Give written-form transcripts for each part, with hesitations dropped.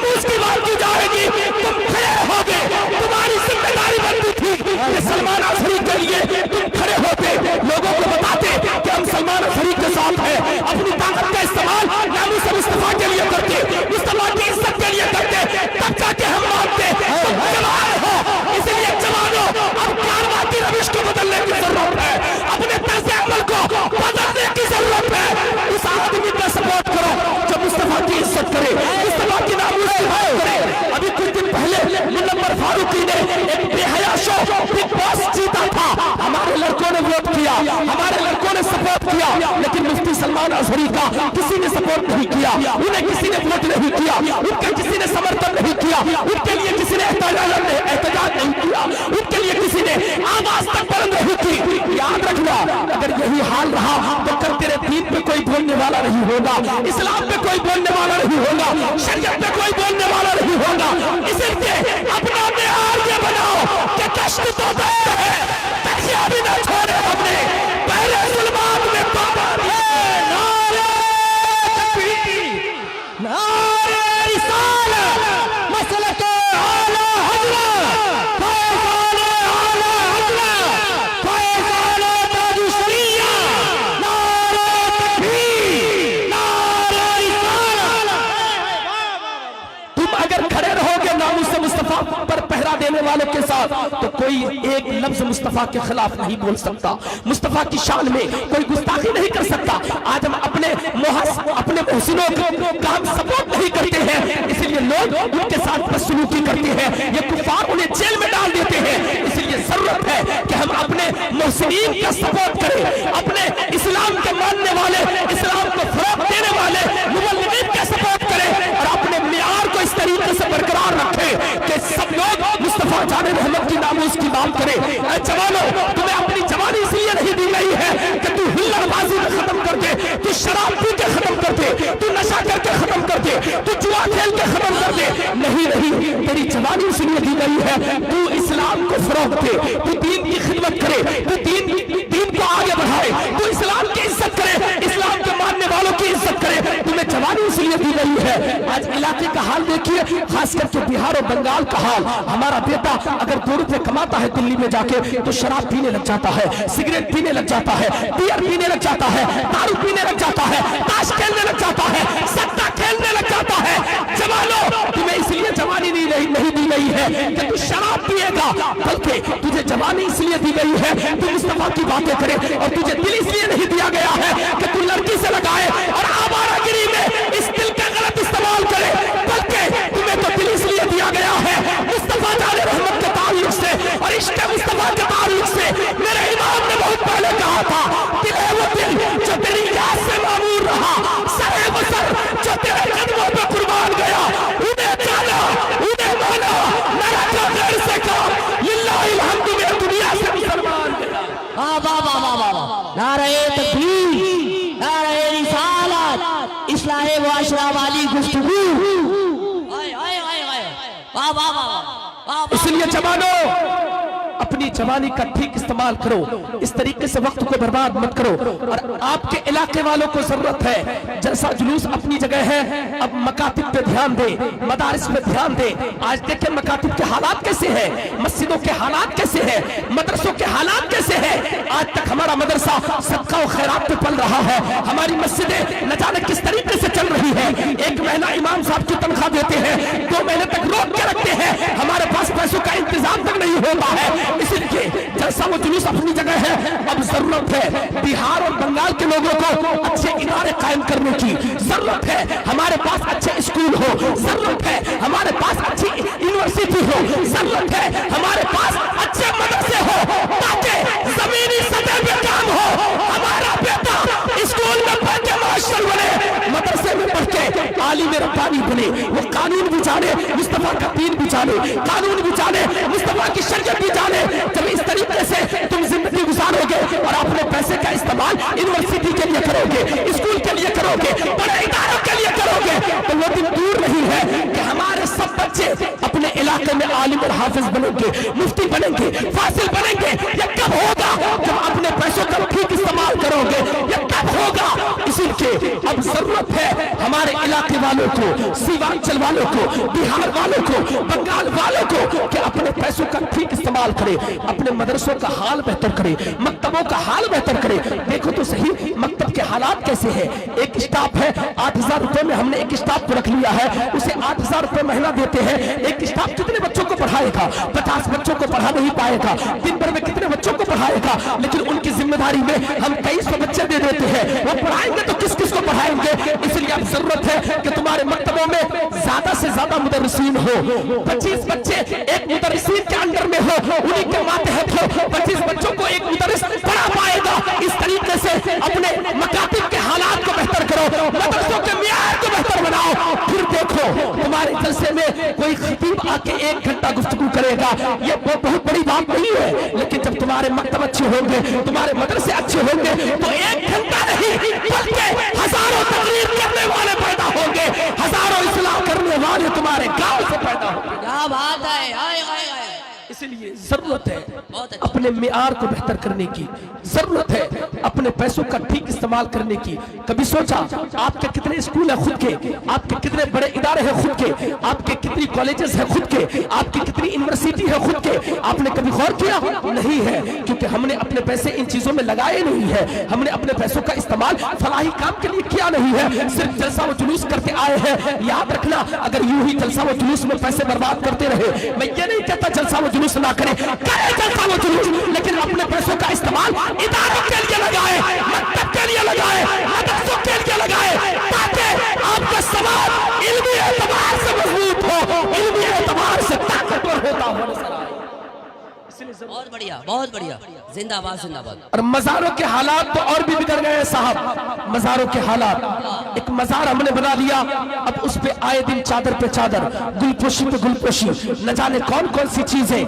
ناموس کی بات کی جائے گی تم کھڑے ہوگے. تمہاری ذمہ داری بنتی تھی کہ سلمان اظہری کے لیے تم کھڑے ہوتے, لوگوں کو بتاتے کہ ہم سلمان اظہری کے ساتھ ہیں, اپنی طاقت کا استعمال ناموس مصطفیٰ کے لیے کرتے, مصطفیٰ کی عزت کے لیے کرتے, تب جا کے ہم مانتے. تم جوان ہو, اس لیے جوانوں اب کارروائی روش کو بدلنے کی ضرورت ہے, اپنے طرز عمل کو بدلنے کی ضرورت ہے. اس آدمی کا سپورٹ کرو جو مصطفیٰ کی عزت کرے, مصطفیٰ کی ناموس کی بات کرے. ابھی کچھ دن پہلے منور فاروقی نے ایک بے حیا شو بگ باس جیتا تھا, ہمارے لڑکوں نے ووٹ کیا, ہمارے لڑکوں نے سپورٹ کیا, لیکن مفتی سلمان اظہری کا کسی نے سپورٹ نہیں کیا, انہیں کسی نے ووٹ نہیں کیا, ان کا کسی نے سمرتھن نہیں کیا, ان کے لیے کسی نے احتجاج نہیں کیا, ان کے لیے کسی نے آواز تک بلند نہیں کی. یاد رکھنا, اگر یہی حال رہا تو کل تیرے دین پہ کوئی بولنے والا نہیں ہوگا, اسلام پہ کوئی بولنے والا نہیں ہوگا, شریعت پہ کوئی بولنے والا نہیں ہوگا. اس لیے اپنا معیار یہ بناؤ کہ کشت تو دے ہے, تکیہ بھی نہ چھوڑے ہم نے, پہلے ظلمات میں پابند ہے. نعرہ تکبیر, نعرہ رسالت, مسلک اعلی حضرت, فیضان اعلی حضرت, فیضان تاج الشریعہ, نعرہ تکبیر, نعرہ رسالت. تم اگر کھڑے رہو گے ناموس مصطفیٰ پر پہرا دینے والوں کے ساتھ تو کوئی ایک لفظ مصطفیٰ کے خلاف نہیں بول سکتا, مصطفیٰ کی شان میں کوئی گستاخی نہیں کر سکتا. آج ہم اپنے محسنوں کا ہم سپورٹ نہیں کرتے ہیں, اس لیے لوگ ان کے ساتھ بدسلوکی کرتے ہیں, یہ کفار انہیں جیل میں ڈال دیتے ہیں. اس لیے ضرورت ہے کہ ہم اپنے محسنین کا سپورٹ کریں, اپنے اسلام کے ماننے والے, اسلام کو فروغ دینے والے مبلغین کا سپورٹ کریں, اور اپنے معیار کو اس طریقے سے برقرار رکھیں کہ سب لوگ مصطفیٰ جان رحمت کی ناموس کی بات کریں. اے جوانوں, تمہیں اپنی جوانی اس لیے نہیں دی گئی ہے کہ تو ہلڑ بازی میں ختم کر دے, تو شراب پی کے ختم کر دے, تو نشہ کر کے ختم کر دے, تو جوا کھیل کے ختم کر دے. نہیں, تیری جوانی اس لیے دی گئی ہے تو اسلام کو فروغ دے, تو دین کی خدمت کرے, تو دین کو آگے بڑھائے, تو اسلام کی عزت کرے, اسلام کے ماننے والوں کی عزت کرے. تمہیں جوانی اس لیے دی گئی ہے. آج علاقے کا حال دیکھیے, خاص کر کے بہار اور بنگال کا حال. ہمارا بیٹا اگر 2 روپے کماتا ہے دلی میں جا کے تو شراب پینے لگ جاتا ہے, سگریٹ پینے لگ جاتا ہے, بیئر پینے لگ جاتا ہے, دارو پینے لگ جاتا ہے, تاش کھیلنے لگ جاتا ہے, سٹا کھیلنے لگ جاتا ہے. جوانوں, تمہیں اس لیے جوانی نہیں دی گئی ہے کہ تو شراب پیے گا, بلکہ تجھے جوانی اس لیے دی گئی ہے تو مصطفیٰ کی باتیں کرے, اور تجھے دل اس لیے نہیں دیا گیا ہے کہ تو لڑکی سے لگائے اور آوارہ گری میں اس دل کا غلط استعمال کرے, بلکہ تمہیں تو دل اس لیے دیا گیا ہے مصطفیٰ جان رحمت کے تعلق سے اور عشق مصطفیٰ کے تعلق سے. میرے امام نے بہت پہلے کہا تھا, دل ہے وہ دل جو تیری یاد سے معمور رہا, سر ہے وہ سر جو تیرے قدموں پہ قربان گیا. انہیں جانا, انہیں مانا, نہ رکھا غیر سے کام, للہ الحمد میں دنیا سے مسلمان گیا. نعرہ تکبیر, نعرہ رسالت, اصلاح معاشرہ والی گفتگو. اس لیے جوانوں, اپنی جوانی کا ٹھیک استعمال کرو, اس طریقے سے وقت کو برباد مت کرو. اور آپ کے علاقے والوں کو ضرورت ہے, جلسہ جلوس اپنی جگہ ہے, اب مکاتب پہ دھیان دیں, مدارس پہ دھیان دیں. آج دیکھیں مکاتب کے حالات کیسے ہیں, مسجدوں کے حالات کیسے ہیں, مدرسوں کے حالات کیسے ہیں. آج تک ہمارا مدرسہ صدقہ و خیرات پہ پل رہا ہے, ہماری مسجدیں نہ جانے کس طریقے سے چل رہی ہیں. 1 مہینہ امام صاحب کی تنخواہ دیتے ہیں, 2 مہینے تک روک کے رکھتے ہیں, ہمارے پاس پیسوں کا انتظام تک نہیں ہوتا ہے. اس لیے جلسہ و جلوس اپنی جگہ ہے, اب ضرورت ہے بہار اور بنگال کے لوگوں کو اچھے ادارے قائم کرنے کی. ضرورت ہے ہمارے پاس اچھے اسکول ہو, ضرورت ہے ہمارے پاس اچھی یونیورسٹی ہو, ضرورت ہے ہمارے پاس اچھے مدرسے ہو, تاکہ زمینی سطح پہ کام ہو. ہمارا بیٹا اسکول میں پڑھ کے ماشٹر بنے, مدرسے میں پڑھ کے عالم ربانی بنے, وہ قانون بھی جانے, مصطفیٰ کا دین بھی جانے, قانون بھی جانے, مصطفیٰ کی شریعت بھی جانے. جب اس طریقے سے تم زندگی گزارو گے اور اپنے پیسے کا استعمال یونیورسٹی کے لیے کرو گے, اسکول کے لیے کرو گے, بڑے اداروں کے لیے کرو گے, تو وہ دن دور نہیں ہے کہ ہمارے سب بچے اپنے علاقے میں عالم اور حافظ بنیں گے, مفتی بنیں گے, فاضل بنیں گے. یہ کب ہوگا होगा जब अपने पैसों का ठीक इस्तेमाल करोगे, ये तब होगा। इसीलिए अब जरूरत है हमारे इलाके वालों को, सीमांचल वालों को, बिहार वालों को, बंगाल वालों को कि अपने पैसों का ठीक इस्तेमाल करें, अपने मदरसों का हाल बेहतर करें, मकतबों का हाल बेहतर करें। देखो तो सही मकतब के हालात कैसे हैं। एक स्टाफ है, 8,000 रुपए में हमने एक स्टाफ को रख लिया है, उसे 8,000 रुपए महीना देते हैं। एक स्टाफ कितने बच्चों को पढ़ाएगा? 50 बच्चों को पढ़ा नहीं पाएगा। दिन भर में कितने बच्चों को पढ़ाएगा? लेकिन उनकी जिम्मेदारी में हम 2300 बच्चे दे देते हैं, वो पढ़ाएंगे तो किस किस को पढ़ाएंगे? इसलिए अब जरूरत है कि तुम्हारे मकतबों में ज्यादा से ज्यादा मुदर्रिसीन हो। 25 बच्चे एक मुदर्रिसीन के अंडर में हो, उन्हीं के मातहत हो। 25 बच्चों को एक मुदर्रिस पढ़ा पाएगा। इस तरीके से अपने मकातिब के हालात को बेहतर करो, मदरसों के मियार को बेहतर बनाओ। फिर देखो तुम्हारे जलसे में कोई खतीब आके 1 घंटा गुफ्तगू करेगा, ये बहुत बड़ी बात नहीं है। लेकिन जब तुम्हारे मकतब अच्छे होंगे, तुम्हारे मदरसे अच्छे होंगे, तो 1 घंटा नहीं बल्कि हजारों तकरीर करने वाले पैदा होंगे, हजारों इस्लाह करने वाले तुम्हारे गांव से पैदा होंगे। क्या बात है, आए आए आए। इसलिए जरूरत है अपने मियार को बेहतर करने की, जरूरत है अपने पैसों का ठीक इस्तेमाल करने की। कभी सोचा आपके कितने स्कूल हैं खुद के, आपके कितने बड़े इदारे हैं खुद के, आपके कितनी कॉलेजेस हैं खुद के, आपकी कितनी यूनिवर्सिटी है खुद के? आपने कभी गौर किया? नहीं है, क्योंकि हमने अपने पैसे इन चीजों में लगाए नहीं है। हमने अपने पैसों का इस्तेमाल फलाही काम के लिए किया नहीं है, सिर्फ जलसा व जुलूस करके आए हैं। याद रखना, अगर यूं ही जलसा व जुलूस में पैसे बर्बाद करते रहे, मैं ये नहीं कहता जलसा व जुलूस ना करें, करे जलसा व जुलूस, लेकिन अपने पैसों का इस्तेमाल इदारों के लिए लगाए, मकतब के लिए लगाए, मदरसों के लिए लगाए, ताकि आपका समाज इल्मी एतबार से मजबूत हो, इल्मी एतबार से ताकतवर होता हो। बहुत बढ़िया, बहुत बढ़िया, जिंदाबाद जिंदाबाद। और मज़ारों के हालात तो और भी बिगड़ गए साहब। मज़ारों के हालात, एक मज़ार हमने बना लिया, अब उस पे आए दिन चादर पे चादर, गुलपोशी पे गुलपोशी, न जाने कौन कौन सी चीजें।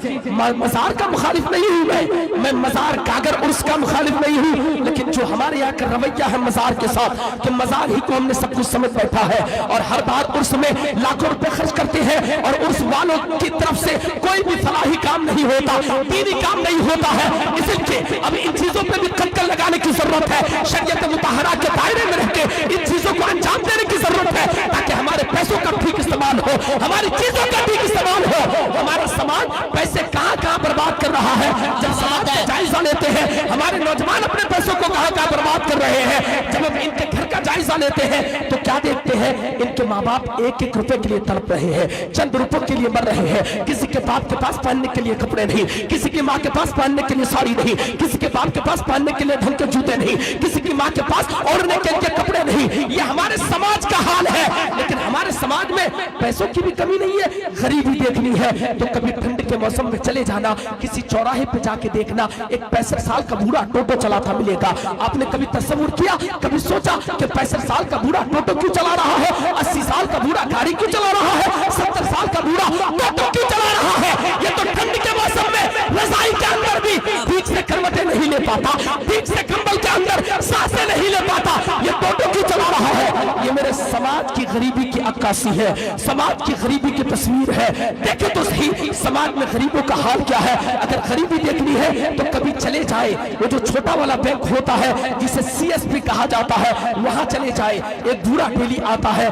मज़ार का मुखालिफ नहीं हूं मैं मज़ार कागर उर्स का मुखालिफ नहीं हूं, लेकिन जो हमारे यहाँ का रवैया है मज़ार के साथ कि मज़ार ही को हमने सब कुछ समझ बैठा है, और हर बार उर्स में लाखों रुपए खर्च करते हैं, और उर्स वालों की तरफ से कोई भी फलाही काम नहीं होता, दीनी काम नहीं होता है। इसलिए अब इन चीजों पे भी कंकड़ लगाने की जरूरत है, शरीयत मुताहरा के दायरे में रहकर इन चीजों को अंजाम देने की जरूरत है, ताकि हमारे पैसों का ठीक इस्तेमाल हो, हमारी चीजों का ठीक इस्तेमाल हो। हमारा समाज पैसे कहाँ कहाँ बर्बाद कर रहा है, जब समाज का जायजा लेते हैं हमारे नौजवान अपने पैसों को कहाँ कहाँ बर्बाद कर रहे हैं। जब हम इनके घर का जायजा लेते हैं तो क्या देखते हैं, इनके माँ बाप 1-1 रुपए के लिए तड़प रहे हैं, चंद रुपयों के लिए मर रहे हैं। किसी के बाप के पास पहनने के लिए कपड़े नहीं, किसी की माँ के पास पहनने के लिए साड़ी नहीं, किसी के बाप के पास पहनने के लिए ढंग के जूते नहीं, किसी की माँ के पास ओढ़ने के लिए कपड़े नहीं। ये हमारे समाज का हाल है। लेकिन हमारे समाज में पैसों की भी कमी नहीं है, गरीबी देखनी है तो कभी ठंड के मौसम में चले जाना, किसी चौराहे पे जाके देखना, एक 65 साल का बूढ़ा टोटो चलाता मिलेगा। आपने कभी तस्वीर किया, कभी सोचा कि 65 साल का बूढ़ा टोटो क्यों चला रहा है, 80 साल का बूढ़ा गाड़ी क्यों चला रहा है, 70 साल का बूढ़ा टोटो क्यों चला रहा है? ये तो ठंड के मौसम में रजाई के अंदर भी ठीक से करवटें नहीं ले पाता, ठीक से कंबल के अंदर सांसें नहीं ले पाता, ये टोटो क्यों चला रहा है? ये मेरे समाज की गरीबी की अक्कासी है, समाज की गरीबी की तस्वीर है। देखे तो सही समाज में गरीबों का हाल क्या है। अगर गरीबी देखनी है तो कभी चले जाए, वो जो छोटा वाला बैंक होता है जिसे CSP कहा जाता है, वहां चले जाए। एक बूढ़ा डेली आता है,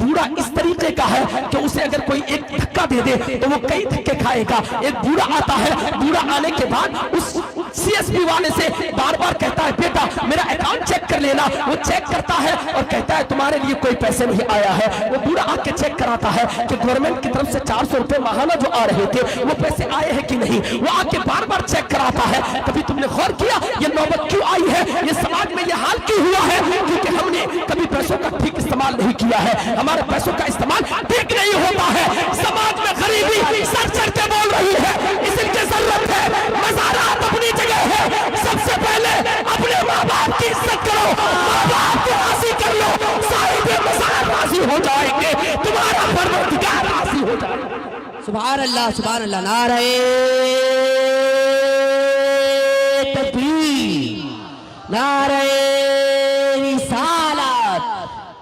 बूढ़ा इस तरीके का है कि उसे अगर कोई एक धक्का दे दे तो वो कई धक्के खाएगा। एक बूढ़ा आता है, बूढ़ा आने के बाद उस CSP वाले से बार बार कहता है, बेटा मेरा अकाउंट चेक कर लेना। वो चेक करता है और कहता है तुम्हारे लिए कोई पैसे नहीं आया है। वो बूढ़ा आके चेक कराता है कि गवर्नमेंट की तरफ से 400 रुपए माहाना जो आ रहे थे वो पैसे आए हैं कि नहीं। वो आके बार बार चेक कराता है। कभी तुमने गौर किया ये नौबत क्यों आई है, ये समाज में ये हाल क्यों हुआ है? क्योंकि हमने कभी पैसों का ठीक इस्तेमाल नहीं किया है, हमारे पैसों का इस्तेमाल ठीक नहीं होता है। समाज में गरीबी सर चढ़ के बोल रही है, इसलिए जरूरत है मज़ारात अपनी जगह है। सबसे पहले अपने माँ बाप की इज्जत करो, माँ बाप को राजी कर लो, साहिब मज़ार राजी हो जाएंगे, तुम्हारा परवरदिगार राजी हो जाएगा। सुभान अल्लाह, सुभान अल्लाह, नारे तकबीर, नारे रिसालत,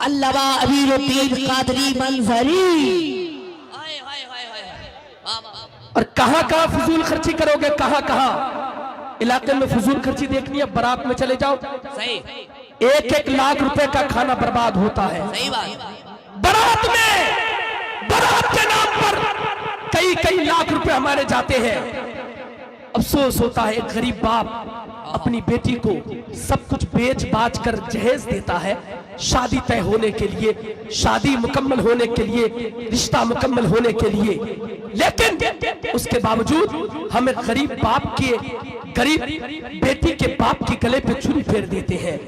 अल्लामा अमीरुद्दीन कादरी मंजरी। और कहां कहां फजूल खर्ची करोगे, कहां कहां इलाके में फजूल खर्ची देखनी है, बारात में चले जाओ, सही 1-1 लाख रुपए का खाना बर्बाद होता है। सही बात। बारात में, बारात के नाम पर कई लाख रुपए हमारे जाते हैं। अफसोस होता है, एक गरीब बाप अपनी बेटी को सब कुछ बेच बाच कर जहेज देता है शादी तय होने के लिए, शादी मुकम्मल होने के लिए, रिश्ता मुकम्मल होने के लिए, लेकिन उसके बावजूद हमें गरीब बाप के, गरीब बेटी के बाप के गले पे छुरी फेर देते हैं।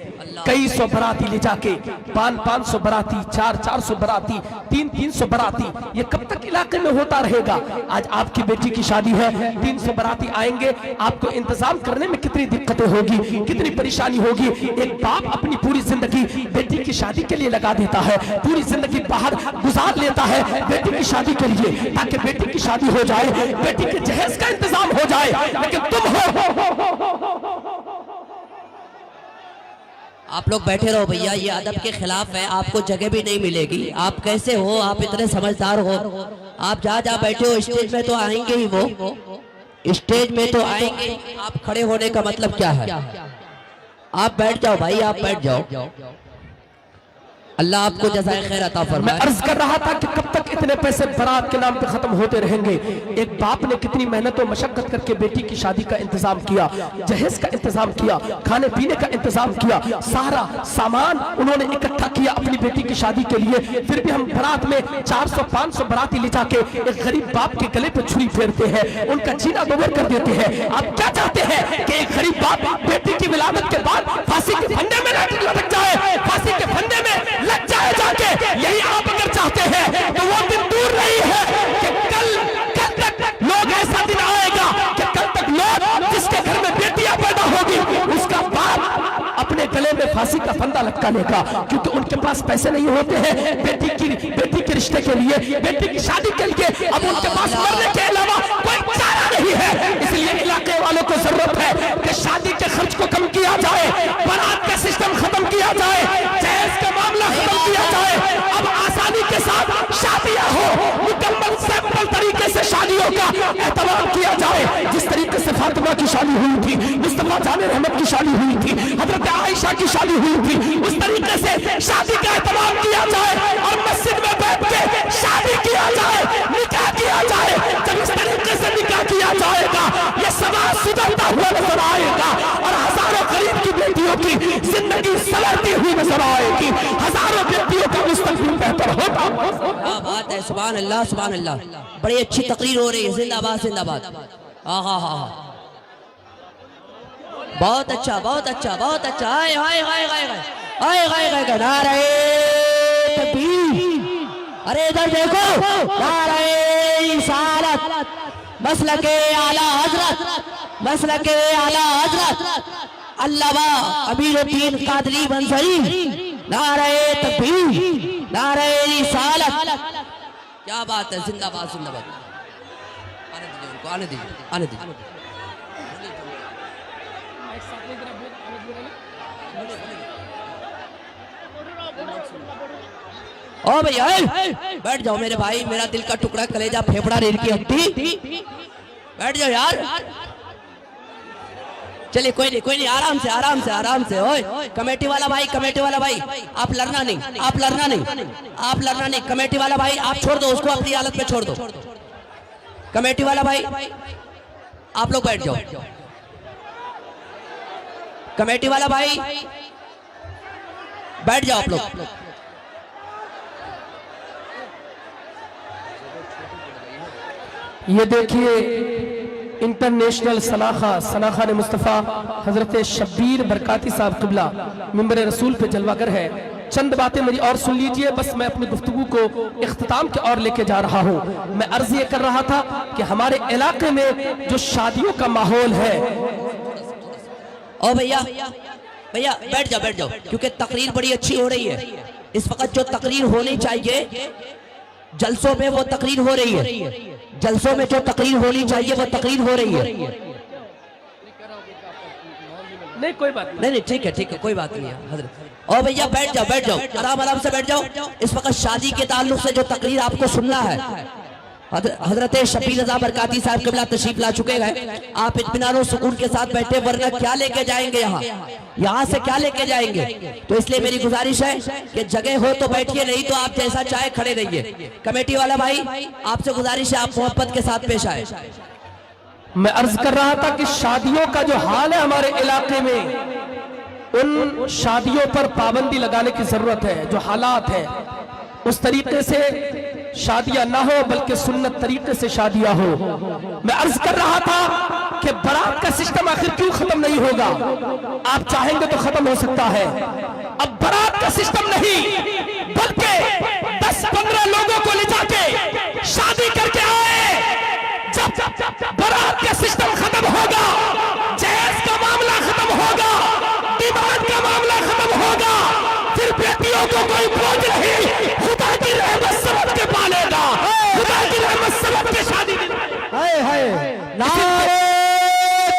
कई सौ बराती ले जाके, 500 बराती, 400 बराती, 300 बराती, ये कब तक इलाके में होता रहेगा? आज आपकी बेटी की शादी है, 300 बराती आएंगे, आपको इंतजाम करने में कितनी दिक्कतें होगी, कितनी परेशानी होगी। एक बाप अपनी पूरी जिंदगी बेटी की शादी के लिए लगा देता है, पूरी जिंदगी बाहर गुजार लेता है बेटी की शादी के लिए, ताकि बेटी की शादी हो जाए, बेटी के जहेज का इंतजाम हो जाए। लेकिन तुम हो, आप लोग बैठे रहो भैया, ये अदब के खिलाफ है, आपको जगह भी नहीं मिलेगी। आप कैसे हो, आप इतने समझदार हो, आप जहाँ बैठे हो स्टेज में तो आएंगे ही, वो स्टेज में तो आएंगे। आप खड़े होने का मतलब क्या है? आप बैठ जाओ भाई, आप बैठ जाओ। अल्लाह आपको जज़ाए खैर अता फरमाए। मैं अर्ज कर रहा था कि कब तक इतने पैसे बारात के नाम पे खत्म होते रहेंगे। एक बाप ने कितनी मेहनत और मशक्कत करके बेटी की शादी का इंतजाम किया, जहेज का इंतजाम किया, खाने पीने का इंतजाम किया, सारा सामान उन्होंने इकट्ठा किया अपनी बेटी की शादी के लिए। फिर भी हम बारात में 400-500 बराती ले जाके एक गरीब बाप के गले पे छुरी फेरते हैं, उनका जीना दोबर कर देते हैं। आप क्या चाहते हैं कि एक गरीब बाप बेटी की विलादत के बाद फांसी के फंदे में लटक जाए, फांसी के फंदे में लग जाए जाके? यही आप अगर चाहते हैं तो वो दिन दूर नहीं है कि कल तक लोग, ऐसा दिन आएगा कि कल तक लोग जिसके घर में बेटियां पैदा होगी उसका बाप अपने गले में फांसी का फंदा लटकाने का, क्योंकि उनके पास पैसे नहीं होते हैं बेटी के रिश्ते के लिए, बेटी की शादी के लिए। अब उनके पास मरने के अलावा कोई चारा नहीं है। इसलिए इलाके वालों को जरूरत है कि शादी के खर्च को कम किया जाए, बारात का सिस्टम खत्म किया जाए, जहेज का मामला खत्म किया जाए। अब आसानी के साथ शादियां हो, मुकम्मल सैंपल तरीके से शादियों का एहतमाम किया जाए। जिस तरीके से फातिमा की शादी हुई थी, मुस्तफा जान रहमत की शादी हुई थी, हजरत आयशा की शादी हुई थी, उस तरीके से शादी का एहतमाम किया जाए और मस्जिद में बैठ के शादी किया जाए, निकाह किया जाए। जब इस तरीके से निकाह किया जाएगा, ये समाज सुधरता हुआ नजर आएगा और हजारों गरीब की बेटियों की जिंदगी संवरती हुई नजर आएगी, हजारों बेटियों का मुस्तकबिल बेहतर होगा। क्या बात है, सुभान अल्लाह, सुभान अल्लाह। बड़ी अच्छी तकरीर हो रही है, जिंदाबाद जिंदाबाद। हाँ हाँ हाँ, बहुत अच्छा, बहुत अच्छा, बहुत अच्छा। हाय हाय हाय हाय हाय हाय हाय, नारे तकबीर। अरे इधर देखो, नारे रिसालत, मसलके आला हजरत, मसलके आला हजरत अल्लामा अमीरुद्दीन कादरी बंसरी, नारे तकबीर, नारे रिसालत। क्या बात है, जिंदाबाद जिंदाबाद। आने दीजिए उनको, आने दीजिए, आने दीजिए। ओ भैया बैठ जाओ मेरे भाई, मेरा दिल का टुकड़ा, कलेजा, फेफड़ा, रीढ़ की हड्डी, बैठ जाओ यार। चलिए कोई नहीं, आराम से आराम से आराम से। ओए कमेटी वाला भाई, कमेटी वाला भाई, आप लड़ना नहीं, आप लड़ना नहीं, आप लड़ना नहीं। कमेटी वाला भाई आप छोड़ दो उसको, अपनी हालत में छोड़ दो। कमेटी वाला भाई आप लोग बैठ जाओ। कमेटी वाला भाई बैठ जाओ आप लोग। ये देखिए इंटरनेशनल सनाखा ने मुस्तफ़ा हजरत शब्बीर बरकाती साहब क़िबला मिंबर रसूल पे जलवागर है। चंद बातें मेरी और सुन लीजिए, बस मैं अपनी गुफ्तगू को इख्तिताम की ओर लेके जा रहा हूँ। मैं अर्ज ये कर रहा था कि हमारे इलाके में जो शादियों का माहौल है। ओ भैया भैया बैठ जाओ, बैठ जाओ, क्योंकि तकरीर बड़ी अच्छी हो रही है। इस वक्त जो तकरीर होनी चाहिए जलसों में वो तकरीर हो रही है, जलसों में जो तकरीर होनी चाहिए वो तकरीर हो रही है। नहीं कोई बात नहीं, ठीक है, कोई बात नहीं है हजरत। और भैया बैठ जाओ, आराम आराम से बैठ जाओ। इस वक्त शादी के ताल्लुक से जो तकरीर आपको सुनना है, حضرت شبیر رضا برکاتی صاحب قبلہ تشریف لا چکے ہیں. آپ اطمینان و سکون کے ساتھ بیٹھے ورنہ کیا لے کے جائیں گے یہاں سے کیا لے کے جائیں گے. تو اس لیے میری گزارش ہے کہ جگہ ہو تو بیٹھیے, نہیں تو آپ جیسا چاہے کھڑے رہیے. کمیٹی والا بھائی آپ سے گزارش ہے آپ محبت کے ساتھ پیش آئے. میں عرض کر رہا تھا کہ شادیوں کا جو حال ہے ہمارے علاقے میں, ان شادیوں پر پابندی لگانے کی ضرورت ہے. جو حالات ہیں اس طریقے سے شادیاں نہ ہو بلکہ سنت طریقے سے شادیاں ہو. میں عرض کر رہا تھا کہ برات کا سسٹم آخر کیوں ختم نہیں ہوگا؟ آپ چاہیں گے تو ختم ہو سکتا ہے. اب برات کا سسٹم نہیں بلکہ 10-15 لوگوں کو لے جا کے شادی کر کے آئے. جب برات کا سسٹم ختم ہوگا, جہیز کا معاملہ ختم ہوگا, ڈیمانڈ کا معاملہ ختم ہوگا, پھر بیٹیوں کو کوئی بوجھ نہیں, خدا کی رحمت سبب کے پالے گا, خدا کی رحمت سبب کے شادی نعرہ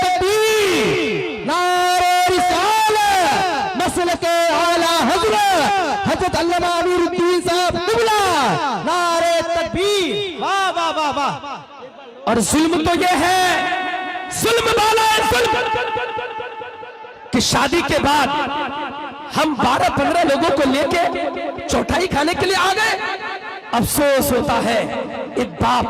تکبیر, نعرہ رسالت, مسلک اعلیٰ حضرت علامہ امیر الدین صاحب قبلہ, نعرہ تکبیر. واہ واہ واہ واہ. اور ظلم تو یہ ہے, ظلم والا ہے ظلم, کہ شادی کے بعد ہم 12-15 لوگوں کو لے کے چوٹھائی کھانے کے لیے آ گئے. افسوس ہوتا ہے ایک باپ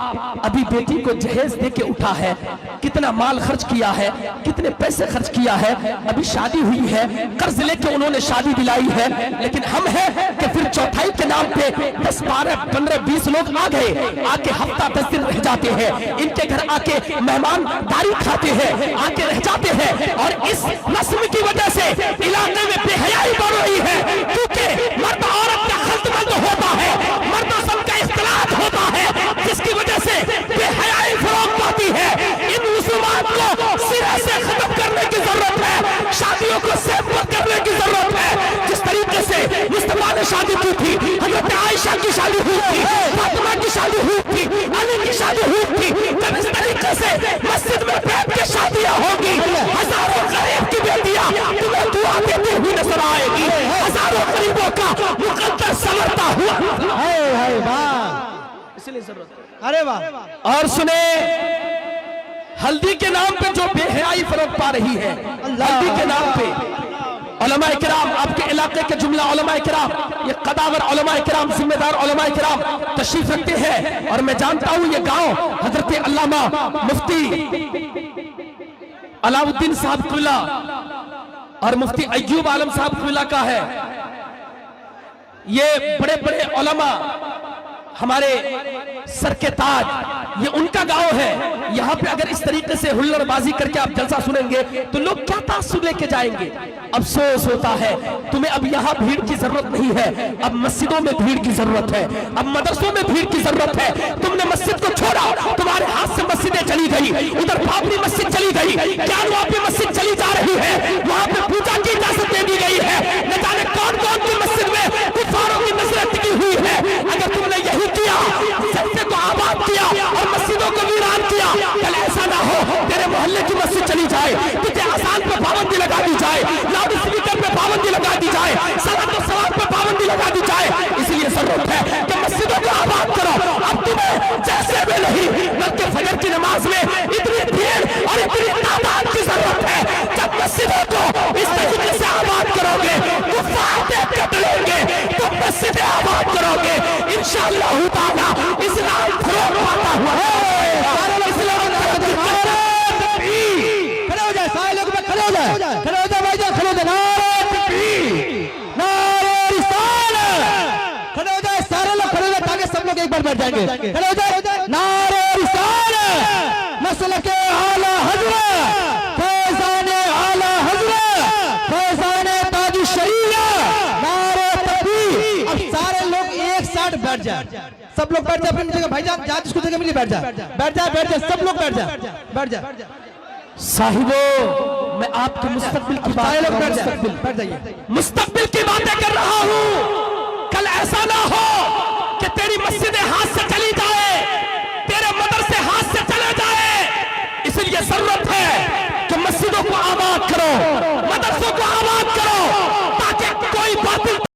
ابھی بیٹی کو جہیز دے کے اٹھا ہے, کتنا مال خرچ کیا ہے, کتنے پیسے خرچ کیا ہے, ابھی شادی ہوئی ہے, قرض لے کے انہوں نے شادی دلائی ہے, لیکن ہم ہیں کہ پھر چوتھائی کے نام پہ 10-12-15-20 لوگ آ گئے, آ کے ہفتہ 10 دن رہ جاتے ہیں, ان کے گھر آ کے مہمان داری کھاتے ہیں, آ کے رہ جاتے ہیں. اور اس رسم کی وجہ سے علاقے میں بے حیائی بڑھ رہی ہے, کیونکہ مرد عورت کا خلط ملط ہوتا ہے, مرد و سب کا اختلاط ہوتا ہے, جس کی وجہ سے بے حیائی فروغ پاتی ہے. ان رسومات کو سرے سے ختم کرنے کی ضرورت ہے, شادیوں کو سیمپل کرنے کی ضرورت ہے. جس طریقے سے مصطفیٰ نے شادی کی تھی, حضرت عائشہ کی شادی ہوئی تھی, فاطمہ کی شادی ہوئی تھی, علی کی شادی ہوئی تھی, جب اس طریقے سے مسجد میں بیٹھ کے شادیاں ہوگی, ہزاروں غریب کی بیٹیاں تمہیں دعا دیتی ہوئی نظر آئے گی, ہزاروں غریبوں کا مقدس سنورتا ہوا. اس لیے ضرورت ہے. ارے واہ. اور سنیں, ہلدی کے نام پہ جو بے حیائی فروغ پا رہی ہے, ہلدی کے نام پہ علماء کرام, آپ کے علاقے کے جملہ علماء کرام, یہ قداور علماء کرام, ذمہ دار علماء کرام تشریف رکھتے ہیں. اور میں جانتا ہوں یہ گاؤں حضرت علامہ مفتی علاء الدین صاحب قبلہ اور مفتی ایوب عالم صاحب قبلہ کا ہے. یہ بڑے بڑے علماء ہمارے سر کے تاج, یہ ان کا گاؤں ہے. یہاں پہ اگر اس طریقے سے ہلڑ بازی کر کے آپ جلسہ سنیں گے تو لوگ کیا تاثر لے کے جائیں گے. افسوس ہوتا ہے, تمہیں اب یہاں بھیڑ کی ضرورت نہیں ہے, اب مسجدوں میں بھیڑ کی ضرورت ہے, اب مدرسوں میں بھیڑ کی ضرورت ہے. تم نے مسجد کو چھوڑا, تمہارے ہاتھ سے مسجدیں چلی گئی, ادھر بابری مسجد چلی گئی, کیانوا پہ مسجد چلی جا رہی ہے, وہاں پہ پوجا کی اجازت دے دی گئی ہے, نہ جانے کون کون کی مسجد میں کفاروں کی نظریں ٹکی ہوئی ہے. اگر تم نے یہی کیا, سجدے کو آباد کیا اور مسجدوں کو ویران کیا, کل ایسا نہ ہو تیرے محلے کی مسجد چلی جائے, تجھے آسان پہ پابندی لگا دی جائے, لاؤڈ اسپیکر پہ پابندی لگا دی جائے, صلاۃ و سلام پہ پابندی لگا دی جائے. اس لیے ضرورت ہے کہ مسجدوں کو آباد کرو. اب تمہیں جیسے بھی نہیں بلکہ فجر کی نماز میں اتنی بھیڑ اور اتنی تعداد کی ضرورت ہے. جب مسجدوں کو اس طریقے سے آباد کرو گے, کفار دیکھ کے ڈریں گے, تم مسجدیں آباد کرو گے, انشاءاللہ تعالیٰ اسلام فروغ پاتا ہوا ہے. کھڑے ہو جائے, سارے لوگ میں کھڑے ہو جائے, کھڑے ہو جائے بھائی جان, کھڑے ہو جائے. نعرہ تکبیر, نعرہ رسالت, کھڑے ہو جائے سارے لوگ, کھڑے ہو جائے تاکہ سب لوگ ایک بار بیٹھ جائیں گے. کھڑے ہو جائے. نعرہ رسالت, مسلک اعلیٰ حضرت, فیضان اعلیٰ حضرت, فیضان تاج الشریعہ, نعرہ تکبیر. اب سارے لوگ ایک ساتھ بیٹھ جائیں, سب لوگ بیٹھ جائے اپنی جگہ. بھائی جان جس کو جگہ ملی بیٹھ جائے, بیٹھ جائے, بیٹھ جائے, سب لوگ بیٹھ جائے, بیٹھ جائے. صاحبو, میں آپ کے مستقبل کی مستقبل کی باتیں کر رہا ہوں. کل ایسا نہ ہو کہ تیری مسجدیں ہاتھ سے